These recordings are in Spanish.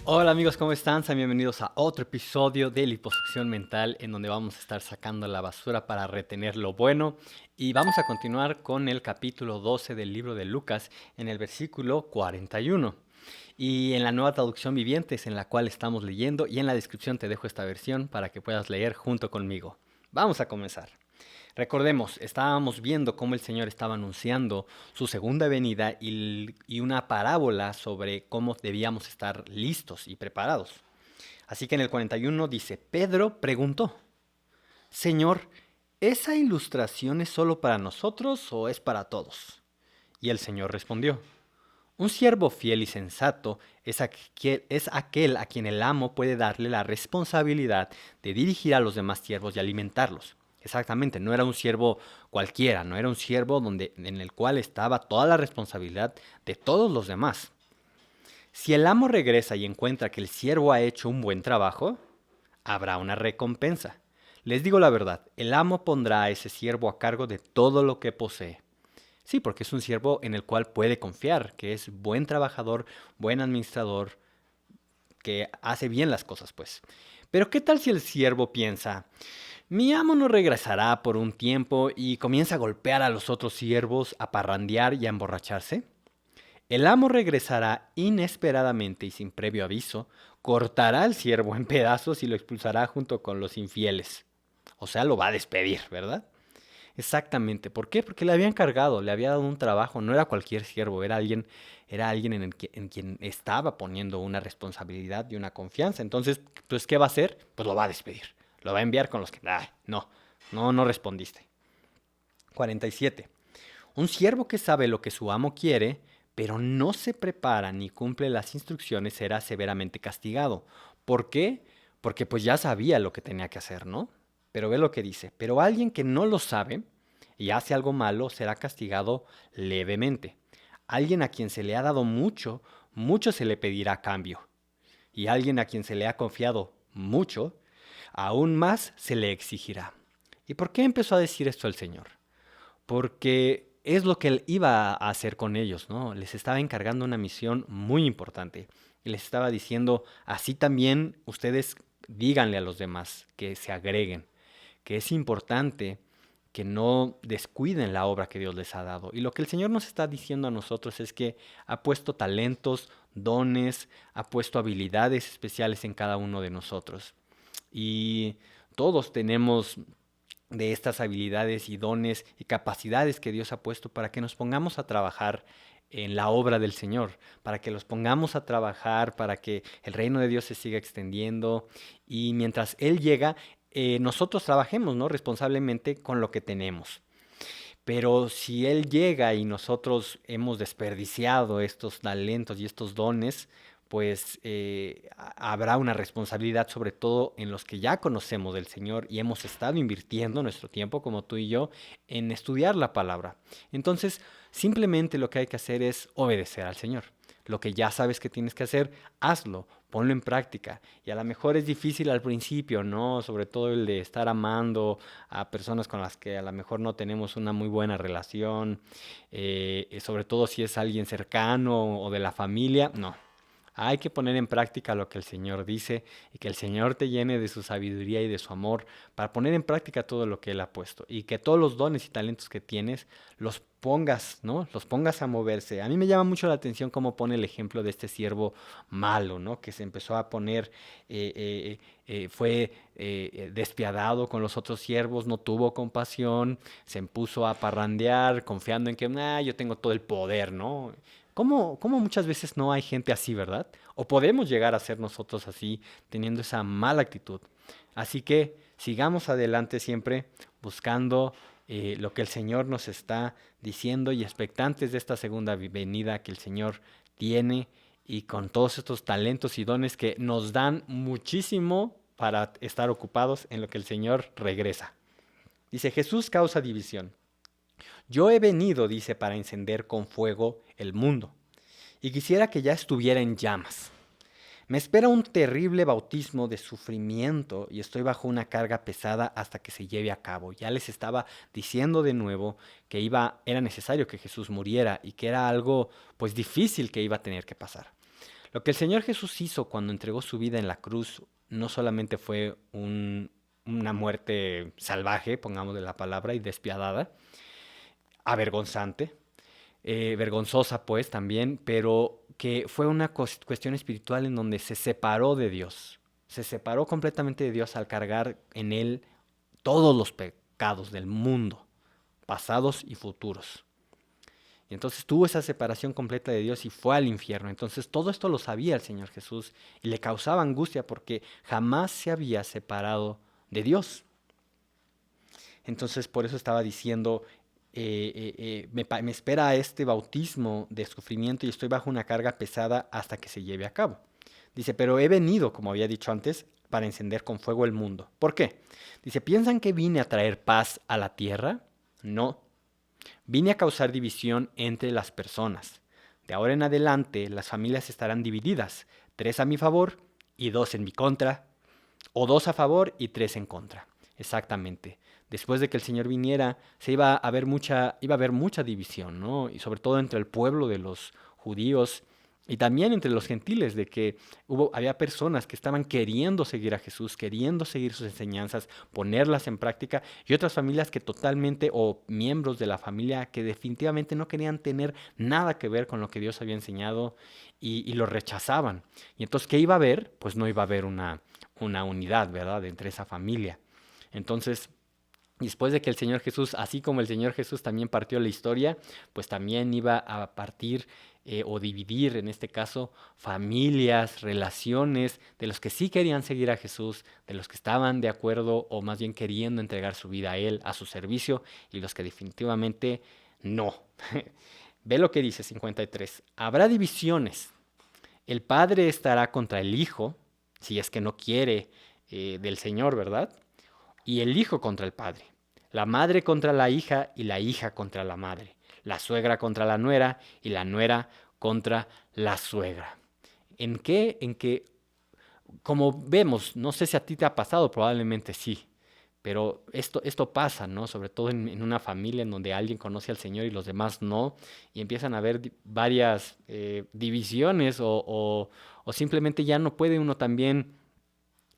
Hola amigos, ¿cómo están? Sean bienvenidos a otro episodio de Liposucción Mental, en donde vamos a estar sacando la basura para retener lo bueno. Y vamos a continuar con el capítulo 12 del libro de Lucas, en el versículo 41. Y en la nueva traducción vivientes, en la cual estamos leyendo, y en la descripción te dejo esta versión para que puedas leer junto conmigo. Vamos a comenzar. Recordemos, estábamos viendo cómo el Señor estaba anunciando su segunda venida y una parábola sobre cómo debíamos estar listos y preparados. Así que en el 41 dice, Pedro preguntó, Señor, ¿esa ilustración es solo para nosotros o es para todos? Y el Señor respondió, un siervo fiel y sensato es aquel a quien el amo puede darle la responsabilidad de dirigir a los demás siervos y alimentarlos. Exactamente, no era un siervo cualquiera, no era un siervo en el cual estaba toda la responsabilidad de todos los demás. Si el amo regresa y encuentra que el siervo ha hecho un buen trabajo, habrá una recompensa. Les digo la verdad, el amo pondrá a ese siervo a cargo de todo lo que posee. Sí, porque es un siervo en el cual puede confiar, que es buen trabajador, buen administrador, que hace bien las cosas, pues. Pero ¿qué tal si el siervo piensa, mi amo no regresará por un tiempo y comienza a golpear a los otros siervos, a parrandear y a emborracharse? El amo regresará inesperadamente y sin previo aviso, cortará al siervo en pedazos y lo expulsará junto con los infieles. O sea, lo va a despedir, ¿verdad? Exactamente. ¿Por qué? Porque le había encargado, le había dado un trabajo, no era cualquier siervo, era alguien en quien estaba poniendo una responsabilidad y una confianza. Entonces, pues, ¿qué va a hacer? Pues lo va a despedir. Lo va a enviar con los que, ay, no respondiste. 47. Un siervo que sabe lo que su amo quiere, pero no se prepara ni cumple las instrucciones, será severamente castigado. ¿Por qué? Porque pues ya sabía lo que tenía que hacer, ¿no? Pero ve lo que dice. Pero alguien que no lo sabe y hace algo malo será castigado levemente. Alguien a quien se le ha dado mucho, mucho se le pedirá a cambio. Y alguien a quien se le ha confiado mucho, aún más se le exigirá. ¿Y por qué empezó a decir esto el Señor? Porque es lo que él iba a hacer con ellos, ¿no? Les estaba encargando una misión muy importante. Y les estaba diciendo, así también ustedes díganle a los demás que se agreguen, que es importante que no descuiden la obra que Dios les ha dado. Y lo que el Señor nos está diciendo a nosotros es que ha puesto talentos, dones, ha puesto habilidades especiales en cada uno de nosotros. Y todos tenemos de estas habilidades y dones y capacidades que Dios ha puesto para que nos pongamos a trabajar en la obra del Señor, para que los pongamos a trabajar, para que el reino de Dios se siga extendiendo y mientras Él llega, nosotros trabajemos, ¿no? Responsablemente con lo que tenemos. Pero si Él llega y nosotros hemos desperdiciado estos talentos y estos dones, pues habrá una responsabilidad sobre todo en los que ya conocemos del Señor y hemos estado invirtiendo nuestro tiempo, como tú y yo, en estudiar la palabra. Entonces, simplemente lo que hay que hacer es obedecer al Señor. Lo que ya sabes que tienes que hacer, hazlo, ponlo en práctica. Y a lo mejor es difícil al principio, ¿no? Sobre todo el de estar amando a personas con las que a lo mejor no tenemos una muy buena relación, sobre todo si es alguien cercano o de la familia, no. Hay que poner en práctica lo que el Señor dice y que el Señor te llene de su sabiduría y de su amor para poner en práctica todo lo que Él ha puesto y que todos los dones y talentos que tienes los pongas, ¿no? Los pongas a moverse. A mí me llama mucho la atención cómo pone el ejemplo de este siervo malo, ¿no? Que se empezó a poner, fue despiadado con los otros siervos, no tuvo compasión, se puso a parrandear confiando en que, yo tengo todo el poder, ¿no? ¿Cómo muchas veces no hay gente así, verdad? O podemos llegar a ser nosotros así, teniendo esa mala actitud. Así que sigamos adelante siempre buscando lo que el Señor nos está diciendo y expectantes de esta segunda venida que el Señor tiene y con todos estos talentos y dones que nos dan muchísimo para estar ocupados en lo que el Señor regresa. Dice, Jesús causa división. Yo he venido, dice, para encender con fuego el mundo, y quisiera que ya estuviera en llamas. Me espera un terrible bautismo de sufrimiento y estoy bajo una carga pesada hasta que se lleve a cabo. Ya les estaba diciendo de nuevo que era necesario que Jesús muriera y que era algo pues difícil que iba a tener que pasar. Lo que el Señor Jesús hizo cuando entregó su vida en la cruz no solamente fue una muerte salvaje, pongamos de la palabra, y despiadada, avergonzante, vergonzosa pues también, pero que fue una cuestión espiritual en donde se separó de Dios. Se separó completamente de Dios al cargar en él todos los pecados del mundo, pasados y futuros. Y entonces tuvo esa separación completa de Dios y fue al infierno. Entonces todo esto lo sabía el Señor Jesús y le causaba angustia porque jamás se había separado de Dios. Entonces por eso estaba diciendo, me espera este bautismo de sufrimiento y estoy bajo una carga pesada hasta que se lleve a cabo. Dice, pero he venido, como había dicho antes, para encender con fuego el mundo. ¿Por qué? Dice, ¿piensan que vine a traer paz a la tierra? No. Vine a causar división entre las personas. De ahora en adelante las familias estarán divididas, 3 a mi favor y 2 en mi contra, o 2 a favor y 3 en contra. Exactamente. Después de que el Señor viniera, iba a haber mucha división, ¿no? Y sobre todo entre el pueblo de los judíos y también entre los gentiles, de que había personas que estaban queriendo seguir a Jesús, queriendo seguir sus enseñanzas, ponerlas en práctica, y otras familias que totalmente, o miembros de la familia que definitivamente no querían tener nada que ver con lo que Dios había enseñado y lo rechazaban. Y entonces, ¿qué iba a haber? Pues no iba a haber una unidad, ¿verdad?, entre esa familia. Entonces, después de que el Señor Jesús, así como el Señor Jesús también partió la historia, pues también iba a partir o dividir, en este caso, familias, relaciones de los que sí querían seguir a Jesús, de los que estaban de acuerdo o más bien queriendo entregar su vida a Él, a su servicio, y los que definitivamente no. Ve lo que dice 53. Habrá divisiones. El padre estará contra el hijo, si es que no quiere del Señor, ¿verdad? Y el hijo contra el padre, la madre contra la hija y la hija contra la madre, la suegra contra la nuera y la nuera contra la suegra. ¿En qué? En que, como vemos, no sé si a ti te ha pasado, probablemente sí, pero esto pasa, ¿no? Sobre todo en una familia en donde alguien conoce al Señor y los demás no, y empiezan a haber varias divisiones o simplemente ya no puede uno también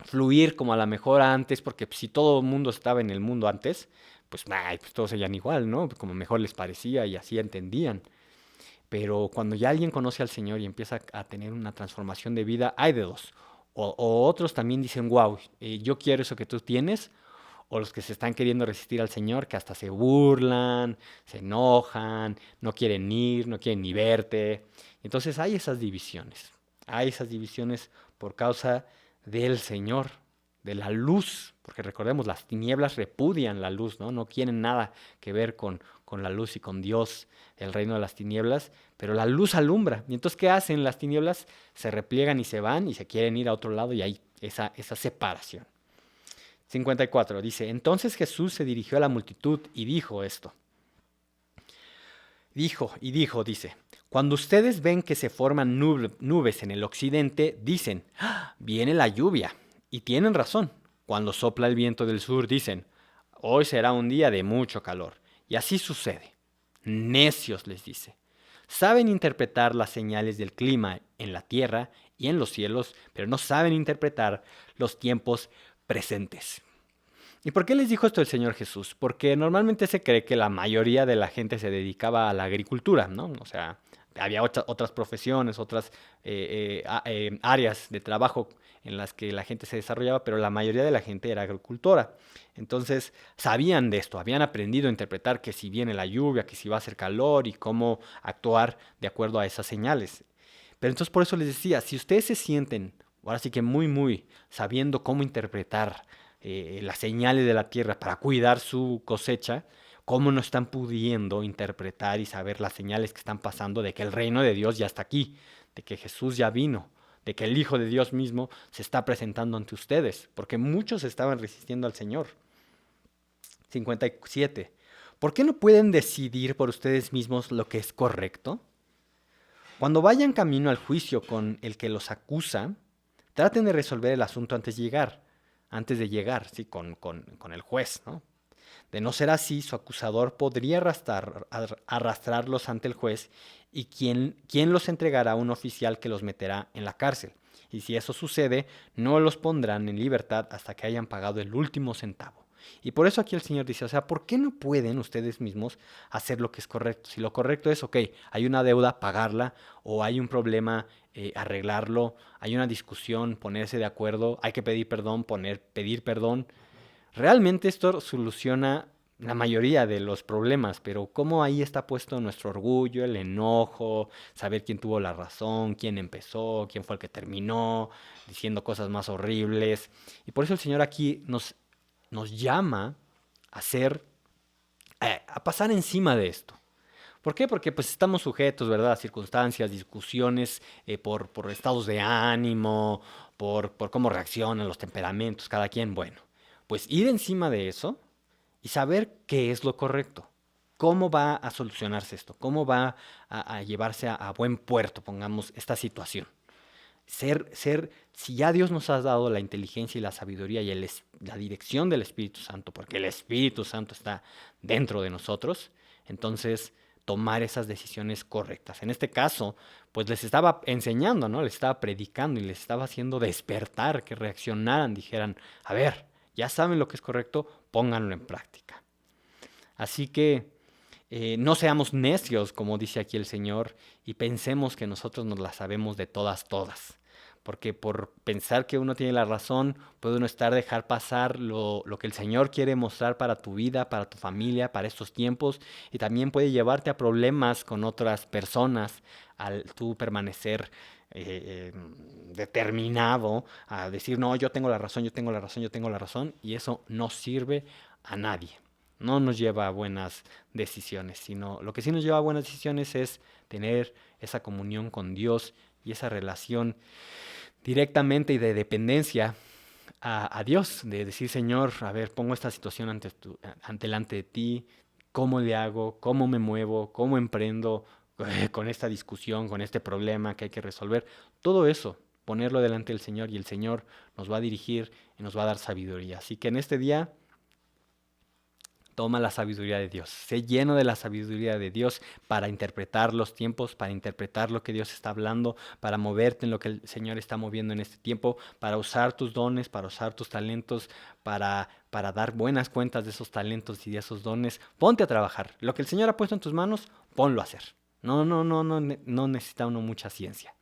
fluir como a lo mejor antes, porque si todo el mundo estaba en el mundo antes, pues, pues todos seguían igual, ¿no? Como mejor les parecía y así entendían. Pero cuando ya alguien conoce al Señor y empieza a tener una transformación de vida, hay de dos. O otros también dicen, wow, yo quiero eso que tú tienes, o los que se están queriendo resistir al Señor, que hasta se burlan, se enojan, no quieren ir, no quieren ni verte. Entonces hay esas divisiones por causa del Señor, de la luz, porque recordemos, las tinieblas repudian la luz, ¿no? No quieren nada que ver con la luz y con Dios, el reino de las tinieblas, pero la luz alumbra. Y entonces, ¿qué hacen las tinieblas? Se repliegan y se van y se quieren ir a otro lado y hay esa separación. 54 dice, entonces Jesús se dirigió a la multitud y dijo esto. Dice, cuando ustedes ven que se forman nubes en el occidente, dicen, ¡ah! Viene la lluvia. Y tienen razón. Cuando sopla el viento del sur, dicen, hoy será un día de mucho calor. Y así sucede. Necios, les dice. Saben interpretar las señales del clima en la tierra y en los cielos, pero no saben interpretar los tiempos presentes. ¿Y por qué les dijo esto el Señor Jesús? Porque normalmente se cree que la mayoría de la gente se dedicaba a la agricultura, ¿no? O sea, había otras profesiones, otras áreas de trabajo en las que la gente se desarrollaba, pero la mayoría de la gente era agricultora. Entonces, sabían de esto, habían aprendido a interpretar que si viene la lluvia, que si va a hacer calor y cómo actuar de acuerdo a esas señales. Pero entonces por eso les decía, si ustedes se sienten, ahora sí que muy sabiendo cómo interpretar las señales de la tierra para cuidar su cosecha, cómo no están pudiendo interpretar y saber las señales que están pasando de que el reino de Dios ya está aquí, de que Jesús ya vino, de que el Hijo de Dios mismo se está presentando ante ustedes, porque muchos estaban resistiendo al Señor. 57. ¿Por qué no pueden decidir por ustedes mismos lo que es correcto? Cuando vayan camino al juicio con el que los acusa, traten de resolver el asunto antes de llegar, sí, con el juez, ¿no? De no ser así, su acusador podría arrastrarlos ante el juez y quien los entregará a un oficial que los meterá en la cárcel. Y si eso sucede, no los pondrán en libertad hasta que hayan pagado el último centavo. Y por eso aquí el Señor dice, o sea, ¿por qué no pueden ustedes mismos hacer lo que es correcto? Si lo correcto es, ok, hay una deuda, pagarla, o hay un problema, arreglarlo, hay una discusión, ponerse de acuerdo, hay que pedir perdón, pedir perdón. Realmente esto soluciona la mayoría de los problemas, pero cómo ahí está puesto nuestro orgullo, el enojo, saber quién tuvo la razón, quién empezó, quién fue el que terminó, diciendo cosas más horribles. Y por eso el Señor aquí nos llama a a pasar encima de esto. ¿Por qué? Porque pues estamos sujetos, ¿verdad? A circunstancias, discusiones, por estados de ánimo, por cómo reaccionan los temperamentos, cada quien. Bueno, pues ir encima de eso y saber qué es lo correcto. ¿Cómo va a solucionarse esto? ¿Cómo va a llevarse a buen puerto, pongamos, esta situación? Si ya Dios nos ha dado la inteligencia y la sabiduría y la dirección del Espíritu Santo, porque el Espíritu Santo está dentro de nosotros, entonces tomar esas decisiones correctas. En este caso, pues les estaba enseñando, ¿no? Les estaba predicando y les estaba haciendo despertar, que reaccionaran, dijeran, a ver, ya saben lo que es correcto, pónganlo en práctica. Así que no seamos necios, como dice aquí el Señor, y pensemos que nosotros nos la sabemos de todas. Porque por pensar que uno tiene la razón, puede uno dejar pasar lo que el Señor quiere mostrar para tu vida, para tu familia, para estos tiempos, y también puede llevarte a problemas con otras personas al tú permanecer determinado a decir, no, yo tengo la razón, yo tengo la razón, yo tengo la razón, y eso no sirve a nadie. No nos lleva a buenas decisiones, sino lo que sí nos lleva a buenas decisiones es tener esa comunión con Dios y esa relación directamente y de dependencia a Dios, de decir, Señor, a ver, pongo esta situación delante de ti, ¿cómo le hago? ¿Cómo me muevo? ¿Cómo emprendo con esta discusión, con este problema que hay que resolver? Todo eso, ponerlo delante del Señor y el Señor nos va a dirigir y nos va a dar sabiduría. Así que en este día toma la sabiduría de Dios, sé lleno de la sabiduría de Dios para interpretar los tiempos, para interpretar lo que Dios está hablando, para moverte en lo que el Señor está moviendo en este tiempo, para usar tus dones, para usar tus talentos, para dar buenas cuentas de esos talentos y de esos dones. Ponte a trabajar. Lo que el Señor ha puesto en tus manos, ponlo a hacer. No necesita uno mucha ciencia.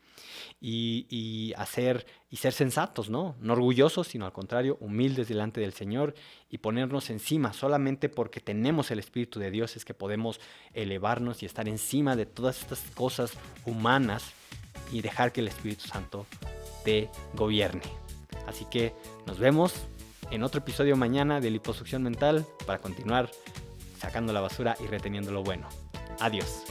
Y ser sensatos, ¿no? No orgullosos, sino al contrario, humildes delante del Señor y ponernos encima. Solamente porque tenemos el Espíritu de Dios es que podemos elevarnos y estar encima de todas estas cosas humanas y dejar que el Espíritu Santo te gobierne. Así que nos vemos en otro episodio mañana de Liposucción Mental para continuar sacando la basura y reteniendo lo bueno. Adiós.